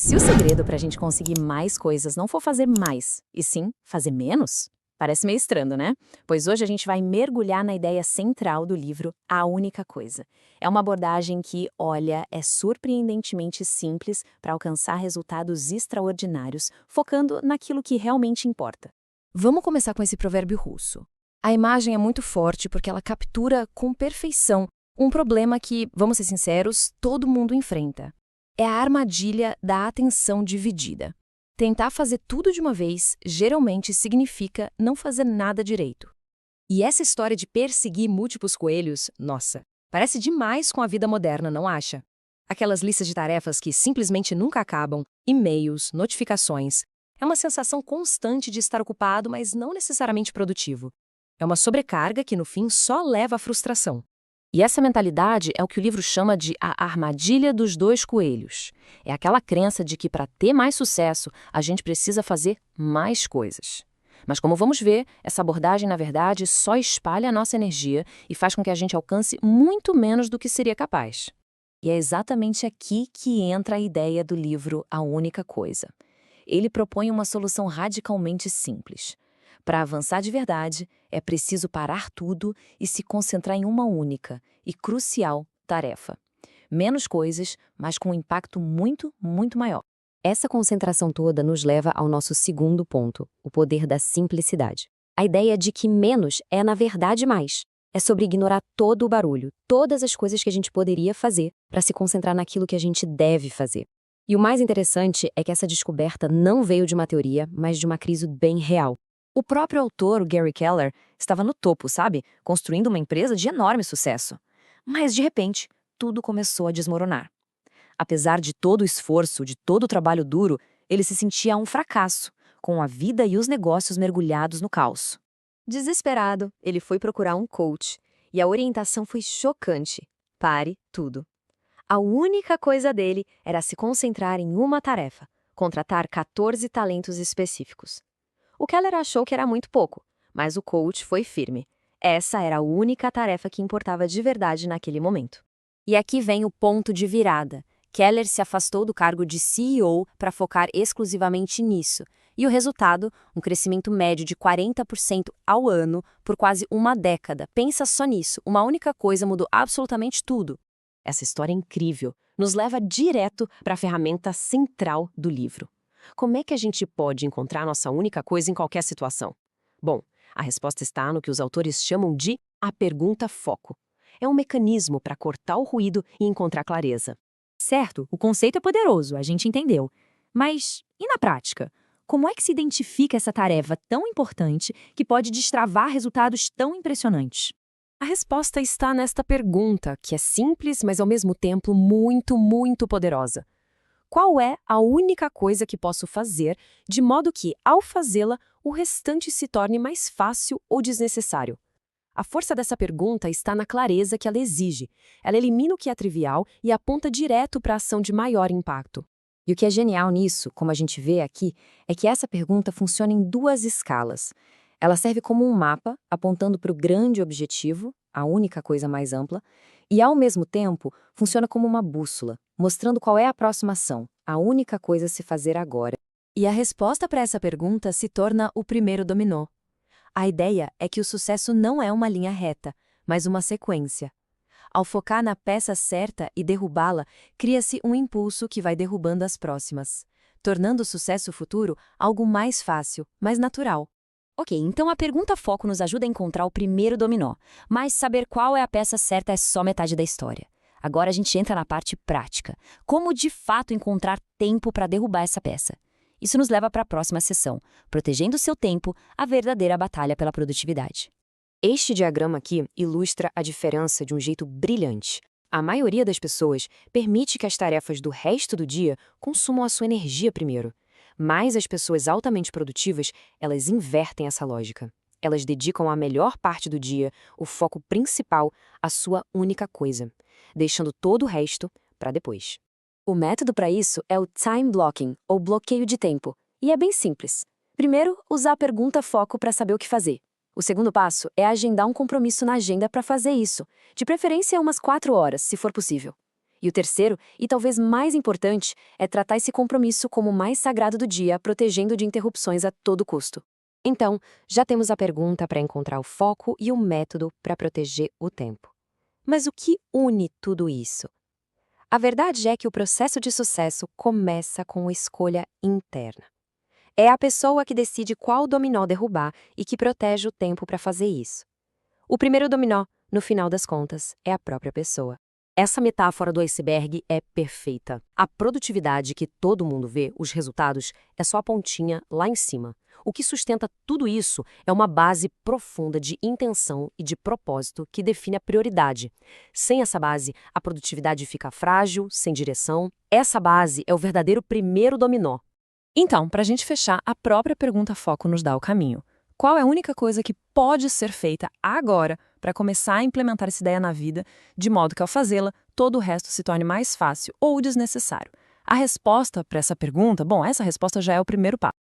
se o segredo para a gente conseguir mais coisas não for fazer mais, e sim fazer menos? Parece meio estranho, né? Pois hoje a gente vai mergulhar na ideia central do livro A Única Coisa. É uma abordagem que, olha, é surpreendentemente simples para alcançar resultados extraordinários, focando naquilo que realmente importa. Vamos começar com esse provérbio russo. A imagem é muito forte porque ela captura com perfeição um problema que, vamos ser sinceros, todo mundo enfrenta. É a armadilha da atenção dividida. Tentar fazer tudo de uma vez geralmente significa não fazer nada direito. E essa história de perseguir múltiplos coelhos, nossa, parece demais com a vida moderna, não acha? Aquelas listas de tarefas que simplesmente nunca acabam, e-mails, notificações. É uma sensação constante de estar ocupado, mas não necessariamente produtivo. É uma sobrecarga que, no fim, só leva à frustração. E essa mentalidade é o que o livro chama de a armadilha dos dois coelhos. É aquela crença de que para ter mais sucesso, a gente precisa fazer mais coisas. Mas como vamos ver, essa abordagem, na verdade, só espalha a nossa energia e faz com que a gente alcance muito menos do que seria capaz. E é exatamente aqui que entra a ideia do livro A Única Coisa. Ele propõe uma solução radicalmente simples. Para avançar de verdade, é preciso parar tudo e se concentrar em uma única e crucial tarefa. Menos coisas, mas com um impacto muito maior. Essa concentração toda nos leva ao nosso segundo ponto, o poder da simplicidade. A ideia de que menos é, na verdade, mais. É sobre ignorar todo o barulho, todas as coisas que a gente poderia fazer para se concentrar naquilo que a gente deve fazer. E o mais interessante é que essa descoberta não veio de uma teoria, mas de uma crise bem real. O próprio autor, o Gary Keller, estava no topo, sabe? Construindo uma empresa de enorme sucesso. Mas, de repente, tudo começou a desmoronar. Apesar de todo o esforço, de todo o trabalho duro, ele se sentia um fracasso, com a vida e os negócios mergulhados no caos. Desesperado, ele foi procurar um coach, e a orientação foi chocante. Pare tudo. A única coisa dele era se concentrar em uma tarefa, contratar 14 talentos específicos. O Keller achou que era muito pouco, mas o coach foi firme. Essa era a única tarefa que importava de verdade naquele momento. E aqui vem o ponto de virada. Keller se afastou do cargo de CEO para focar exclusivamente nisso. E o resultado, um crescimento médio de 40% ao ano por quase uma década. Pensa só nisso, uma única coisa mudou absolutamente tudo. Essa história é incrível, nos leva direto para a ferramenta central do livro. Como é que a gente pode encontrar nossa única coisa em qualquer situação? Bom, a resposta está no que os autores chamam de a pergunta foco. É um mecanismo para cortar o ruído e encontrar clareza. Certo, o conceito é poderoso, a gente entendeu. Mas, e na prática? Como é que se identifica essa tarefa tão importante que pode destravar resultados tão impressionantes? A resposta está nesta pergunta, que é simples, mas ao mesmo tempo muito poderosa. Qual é a única coisa que posso fazer de modo que, ao fazê-la, o restante se torne mais fácil ou desnecessário? A força dessa pergunta está na clareza que ela exige. Ela elimina o que é trivial e aponta direto para a ação de maior impacto. E o que é genial nisso, como a gente vê aqui, é que essa pergunta funciona em duas escalas. Ela serve como um mapa, apontando para o grande objetivo, a única coisa mais ampla, e, ao mesmo tempo, funciona como uma bússola, mostrando qual é a próxima ação, a única coisa a se fazer agora. E a resposta para essa pergunta se torna o primeiro dominó. A ideia é que o sucesso não é uma linha reta, mas uma sequência. Ao focar na peça certa e derrubá-la, cria-se um impulso que vai derrubando as próximas, tornando o sucesso futuro algo mais fácil, mais natural. Ok, então a pergunta foco nos ajuda a encontrar o primeiro dominó, mas saber qual é a peça certa é só metade da história. Agora a gente entra na parte prática. Como de fato encontrar tempo para derrubar essa peça? Isso nos leva para a próxima sessão, protegendo seu tempo, a verdadeira batalha pela produtividade. Este diagrama aqui ilustra a diferença de um jeito brilhante. A maioria das pessoas permite que as tarefas do resto do dia consumam a sua energia primeiro. Mas as pessoas altamente produtivas, elas invertem essa lógica. Elas dedicam a melhor parte do dia, o foco principal, à sua única coisa, deixando todo o resto para depois. O método para isso é o time blocking, ou bloqueio de tempo, e é bem simples. Primeiro, usar a pergunta foco para saber o que fazer. O segundo passo é agendar um compromisso na agenda para fazer isso, de preferência umas 4 horas, se for possível. E o terceiro, e talvez mais importante, é tratar esse compromisso como o mais sagrado do dia, protegendo de interrupções a todo custo. Então, já temos a pergunta para encontrar o foco e o método para proteger o tempo. Mas o que une tudo isso? A verdade é que o processo de sucesso começa com escolha interna. É a pessoa que decide qual dominó derrubar e que protege o tempo para fazer isso. O primeiro dominó, no final das contas, é a própria pessoa. Essa metáfora do iceberg é perfeita. A produtividade que todo mundo vê, os resultados, é só a pontinha lá em cima. O que sustenta tudo isso é uma base profunda de intenção e de propósito que define a prioridade. Sem essa base, a produtividade fica frágil, sem direção. Essa base é o verdadeiro primeiro dominó. Então, para a gente fechar, a própria pergunta foco nos dá o caminho. Qual é a única coisa que pode ser feita agora para começar a implementar essa ideia na vida, de modo que ao fazê-la, todo o resto se torne mais fácil ou desnecessário? A resposta para essa pergunta, essa resposta já é o primeiro passo.